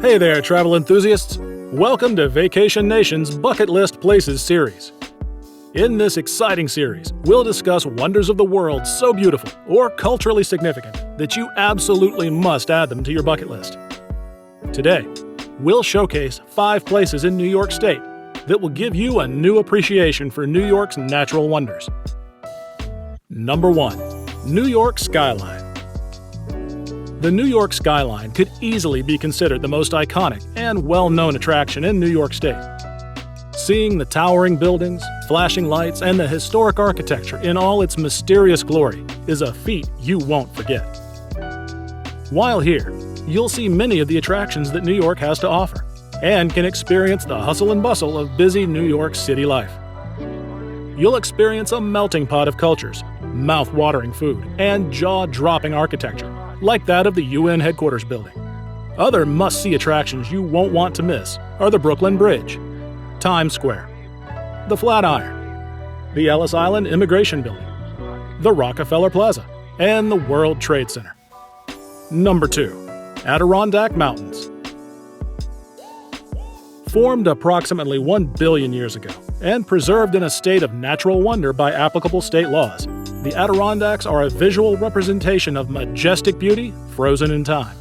Hey there, travel enthusiasts! Welcome to Vacation Nation's Bucket List Places series. In this exciting series, we'll discuss wonders of the world so beautiful or culturally significant that you absolutely must add them to your bucket list. Today, we'll showcase 5 places in New York State that will give you a new appreciation for New York's natural wonders. Number 1. New York Skyline. The New York skyline could easily be considered the most iconic and well-known attraction in New York State. Seeing the towering buildings, flashing lights, and the historic architecture in all its mysterious glory is a feat you won't forget. While here, you'll see many of the attractions that New York has to offer, and can experience the hustle and bustle of busy New York City life. You'll experience a melting pot of cultures, mouth-watering food, and jaw-dropping architecture, like that of the UN headquarters building. Other must-see attractions you won't want to miss are the Brooklyn Bridge, Times Square, the Flatiron, the Ellis Island Immigration Building, the Rockefeller Plaza, and the World Trade Center. Number 2. Adirondack Mountains. Formed approximately 1 billion years ago and preserved in a state of natural wonder by applicable state laws, the Adirondacks are a visual representation of majestic beauty frozen in time.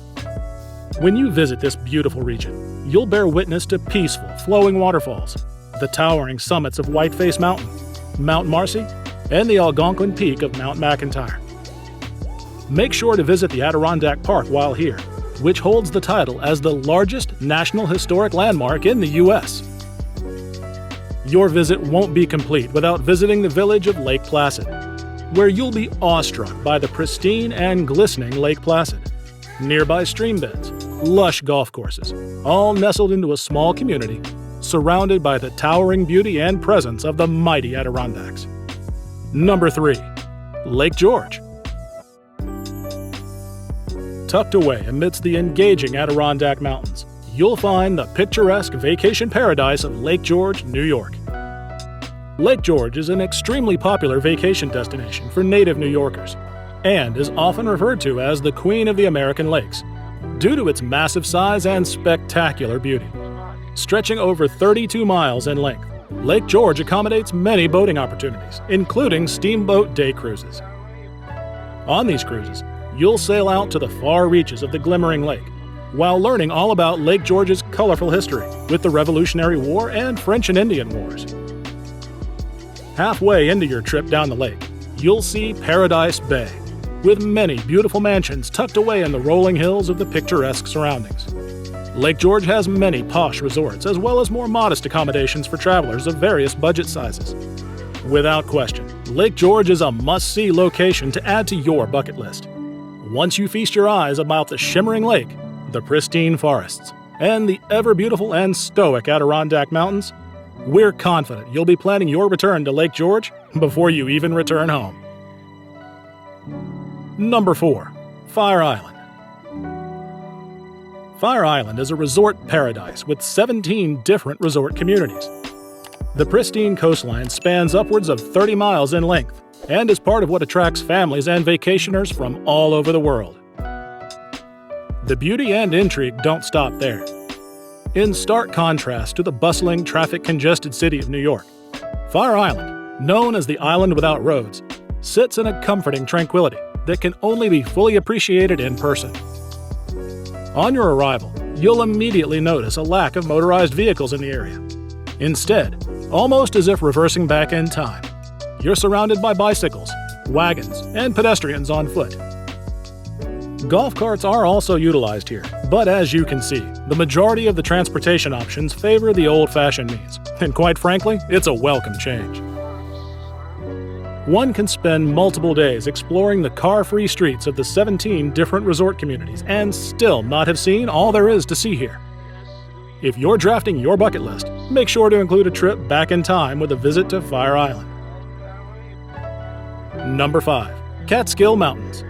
When you visit this beautiful region, you'll bear witness to peaceful, flowing waterfalls, the towering summits of Whiteface Mountain, Mount Marcy, and the Algonquin Peak of Mount McIntyre. Make sure to visit the Adirondack Park while here, which holds the title as the largest National Historic Landmark in the U.S. Your visit won't be complete without visiting the village of Lake Placid, where you'll be awestruck by the pristine and glistening Lake Placid, nearby stream beds, lush golf courses, all nestled into a small community, surrounded by the towering beauty and presence of the mighty Adirondacks. Number 3. Lake George. Tucked away amidst the engaging Adirondack Mountains, you'll find the picturesque vacation paradise of Lake George, New York. Lake George is an extremely popular vacation destination for native New Yorkers, and is often referred to as the Queen of the American Lakes, due to its massive size and spectacular beauty. Stretching over 32 miles in length, Lake George accommodates many boating opportunities, including steamboat day cruises. On these cruises, you'll sail out to the far reaches of the glimmering lake, while learning all about Lake George's colorful history with the Revolutionary War and French and Indian Wars. Halfway into your trip down the lake, you'll see Paradise Bay, with many beautiful mansions tucked away in the rolling hills of the picturesque surroundings. Lake George has many posh resorts as well as more modest accommodations for travelers of various budget sizes. Without question, Lake George is a must-see location to add to your bucket list. Once you feast your eyes about the shimmering lake, the pristine forests, and the ever-beautiful and stoic Adirondack Mountains, we're confident you'll be planning your return to Lake George before you even return home. Number 4. Fire Island. Fire Island is a resort paradise with 17 different resort communities. The pristine coastline spans upwards of 30 miles in length and is part of what attracts families and vacationers from all over the world. The beauty and intrigue don't stop there. In stark contrast to the bustling, traffic-congested city of New York, Fire Island, known as the Island Without Roads, sits in a comforting tranquility that can only be fully appreciated in person. On your arrival, you'll immediately notice a lack of motorized vehicles in the area. Instead, almost as if reversing back in time, you're surrounded by bicycles, wagons, and pedestrians on foot. Golf carts are also utilized here, but as you can see, the majority of the transportation options favor the old-fashioned means, and quite frankly, it's a welcome change. One can spend multiple days exploring the car-free streets of the 17 different resort communities and still not have seen all there is to see here. If you're drafting your bucket list, make sure to include a trip back in time with a visit to Fire Island. Number 5. Catskill Mountains.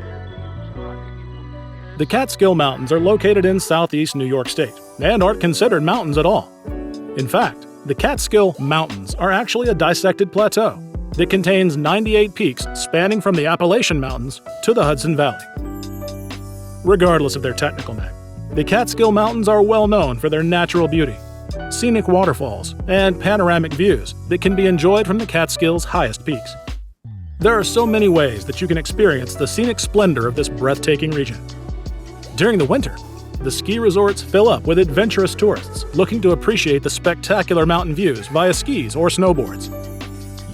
The Catskill Mountains are located in southeast New York State and aren't considered mountains at all. In fact, the Catskill Mountains are actually a dissected plateau that contains 98 peaks spanning from the Appalachian Mountains to the Hudson Valley. Regardless of their technical name, The Catskill Mountains are well known for their natural beauty, scenic waterfalls, and panoramic views that can be enjoyed from the Catskills' highest peaks. There are so many ways that you can experience the scenic splendor of this breathtaking region. During the winter, the ski resorts fill up with adventurous tourists looking to appreciate the spectacular mountain views via skis or snowboards.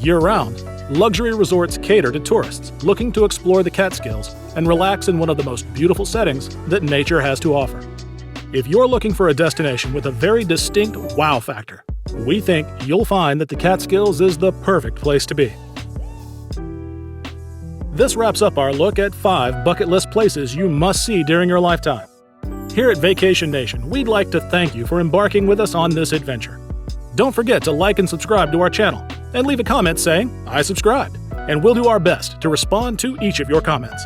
Year-round, luxury resorts cater to tourists looking to explore the Catskills and relax in one of the most beautiful settings that nature has to offer. If you're looking for a destination with a very distinct wow factor, we think you'll find that the Catskills is the perfect place to be. This wraps up our look at 5 bucket list places you must see during your lifetime. Here at Vacation Nation, we'd like to thank you for embarking with us on this adventure. Don't forget to like and subscribe to our channel, and leave a comment saying, "I subscribed," and we'll do our best to respond to each of your comments.